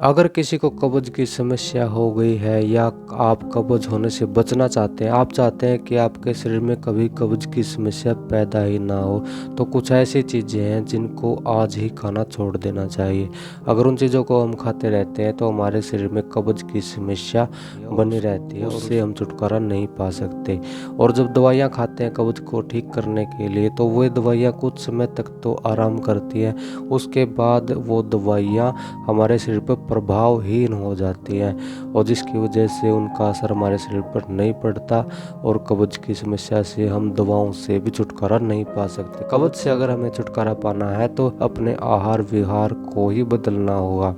अगर किसी को कब्ज़ की समस्या हो गई है या आप कब्ज़ होने से बचना चाहते हैं, आप चाहते हैं कि आपके शरीर में कभी कब्ज़ की समस्या पैदा ही ना हो, तो कुछ ऐसी चीज़ें हैं जिनको आज ही खाना छोड़ देना चाहिए। अगर उन चीज़ों को हम खाते रहते हैं तो हमारे शरीर में कब्ज़ की समस्या बनी रहती है और उससे हम छुटकारा नहीं पा सकते। और जब दवाइयाँ खाते हैं कब्ज़ को ठीक करने के लिए, तो वो दवाइयाँ कुछ समय तक तो आराम करती है, उसके बाद वो दवाइयाँ हमारे शरीर पर प्रभावहीन हो जाती हैं और जिसकी वजह से उनका असर हमारे शरीर पर नहीं पड़ता और कब्ज़ की समस्या से हम दवाओं से भी छुटकारा नहीं पा सकते। कब्ज़ से अगर हमें छुटकारा पाना है तो अपने आहार विहार को ही बदलना होगा।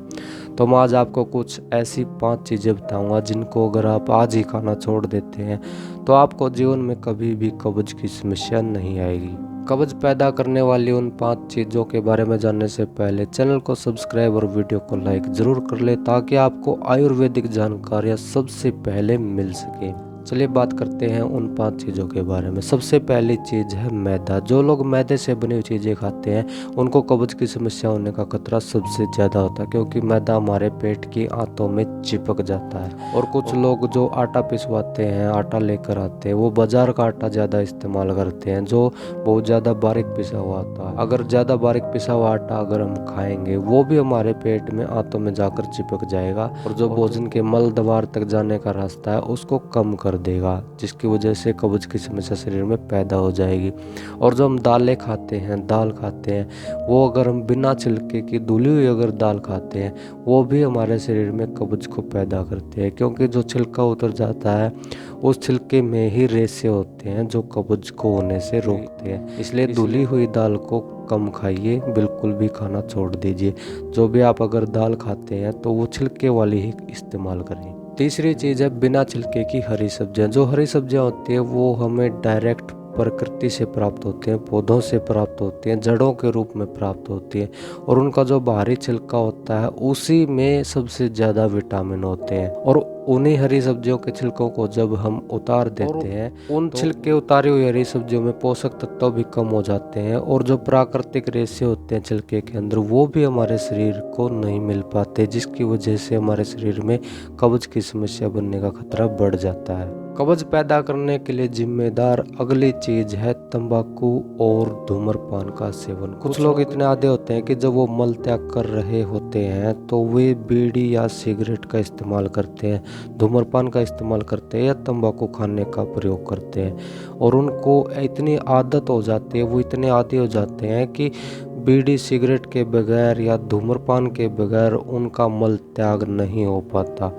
तो मैं आज आपको कुछ ऐसी 5 चीज़ें बताऊंगा जिनको अगर आप आज ही खाना छोड़ देते हैं तो आपको जीवन में कभी भी कब्ज़ की समस्या नहीं आएगी। कब्ज़ पैदा करने वाली उन 5 चीज़ों के बारे में जानने से पहले चैनल को सब्सक्राइब और वीडियो को लाइक ज़रूर कर ले ताकि आपको आयुर्वेदिक जानकारियाँ सबसे पहले मिल सके। चलिए बात करते हैं उन 5 चीज़ों के बारे में। सबसे पहली चीज़ है मैदा। जो लोग मैदे से बनी हुई चीज़ें खाते हैं उनको कब्ज़ की समस्या होने का खतरा सबसे ज़्यादा होता है, क्योंकि मैदा हमारे पेट की आंतों में चिपक जाता है। और कुछ लोग जो आटा पिसवाते हैं, आटा लेकर आते हैं, वो बाज़ार का आटा ज़्यादा इस्तेमाल करते हैं जो बहुत ज़्यादा बारीक पिसा हुआ होता है। अगर ज़्यादा बारीक पिसा हुआ आटा अगर हम खाएंगे वो भी हमारे पेट में आंतों में जाकर चिपक जाएगा और जो भोजन के मल द्वार तक जाने का रास्ता है उसको कम कर देगा, जिसकी वजह से कब्ज़ की समस्या शरीर में पैदा हो जाएगी। और जो हम दालें खाते हैं, दाल खाते हैं, वो अगर हम बिना छिलके की धुली हुई अगर दाल खाते हैं वो भी हमारे शरीर में कब्ज़ को पैदा करते हैं, क्योंकि जो छिलका उतर जाता है उस छिलके में ही रेशे होते हैं जो कब्ज़ को होने से रोकते हैं। इसलिए धुली हुई दाल को कम खाइए, बिल्कुल भी खाना छोड़ दीजिए। जो भी आप अगर दाल खाते हैं तो वो छिलके वाली ही इस्तेमाल करें। तीसरी चीज़ है बिना छिलके की हरी सब्जियां। जो हरी सब्जियां होती हैं वो हमें डायरेक्ट प्रकृति से प्राप्त होते हैं, पौधों से प्राप्त होती हैं, जड़ों के रूप में प्राप्त होती हैं और उनका जो बाहरी छिलका होता है उसी में सबसे ज़्यादा विटामिन होते हैं। और उन्हीं हरी सब्जियों के छिलकों को जब हम उतार देते हैं उन छिलके उतारी हुई हरी सब्जियों में पोषक तत्व भी कम हो जाते हैं और जो प्राकृतिक रेशे होते हैं छिलके के अंदर वो भी हमारे शरीर को नहीं मिल पाते, जिसकी वजह से हमारे शरीर में कब्ज़ की समस्या बनने का खतरा बढ़ जाता है। कब्ज़ पैदा करने के लिए जिम्मेदार अगली चीज है तंबाकू और धूम्रपान का सेवन। कुछ लोग इतने आदि होते हैं कि जब वो मल त्याग कर रहे होते हैं तो वे बीड़ी या सिगरेट का इस्तेमाल करते हैं, धूम्रपान का इस्तेमाल करते हैं या तंबाकू खाने का प्रयोग करते हैं और उनको इतनी आदत हो जाती है, वो इतने आदी हो जाते हैं कि बीड़ी सिगरेट के बगैर या धूम्रपान के बगैर उनका मल त्याग नहीं हो पाता।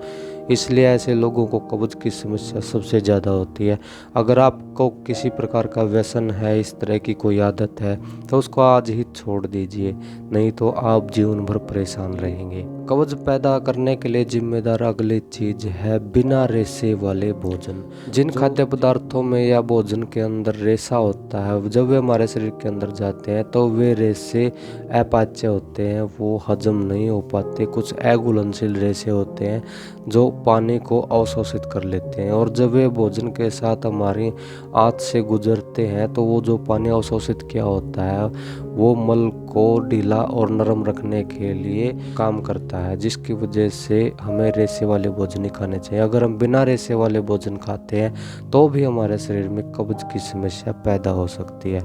इसलिए ऐसे लोगों को कब्ज़ की समस्या सबसे ज़्यादा होती है। अगर आपको किसी प्रकार का व्यसन है, इस तरह की कोई आदत है, तो उसको आज ही छोड़ दीजिए, नहीं तो आप जीवन भर परेशान रहेंगे। कब्ज़ पैदा करने के लिए जिम्मेदार अगली चीज है बिना रेशे वाले भोजन। जिन खाद्य पदार्थों में या भोजन के अंदर रेशा होता है, जब वे हमारे शरीर के अंदर जाते हैं तो वे रेशे अपाच्य होते हैं, वो हजम नहीं हो पाते। कुछ अघुलनशील रेशे होते हैं जो पानी को अवशोषित कर लेते हैं और जब वे भोजन के साथ हमारी आंत से गुजरते हैं तो वो जो पानी अवशोषित किया होता है वो मल को ढीला और नरम रखने के लिए काम करता है, जिसकी वजह से हमें रेशे वाले भोजन नहीं खाने चाहिए। अगर हम बिना रेशे वाले भोजन खाते हैं तो भी हमारे शरीर में कब्ज़ की समस्या पैदा हो सकती है।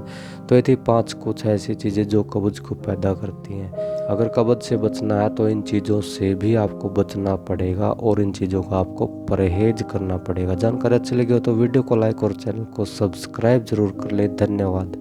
तो ये थी 5 कुछ ऐसी चीज़ें जो कब्ज़ को पैदा करती हैं। अगर कब्ज़ से बचना है तो इन चीज़ों से भी आपको बचना पड़ेगा और इन चीज़ों का आपको परहेज करना पड़ेगा। जानकारी अच्छी लगी हो तो वीडियो को लाइक और चैनल को सब्सक्राइब जरूर कर ले। धन्यवाद।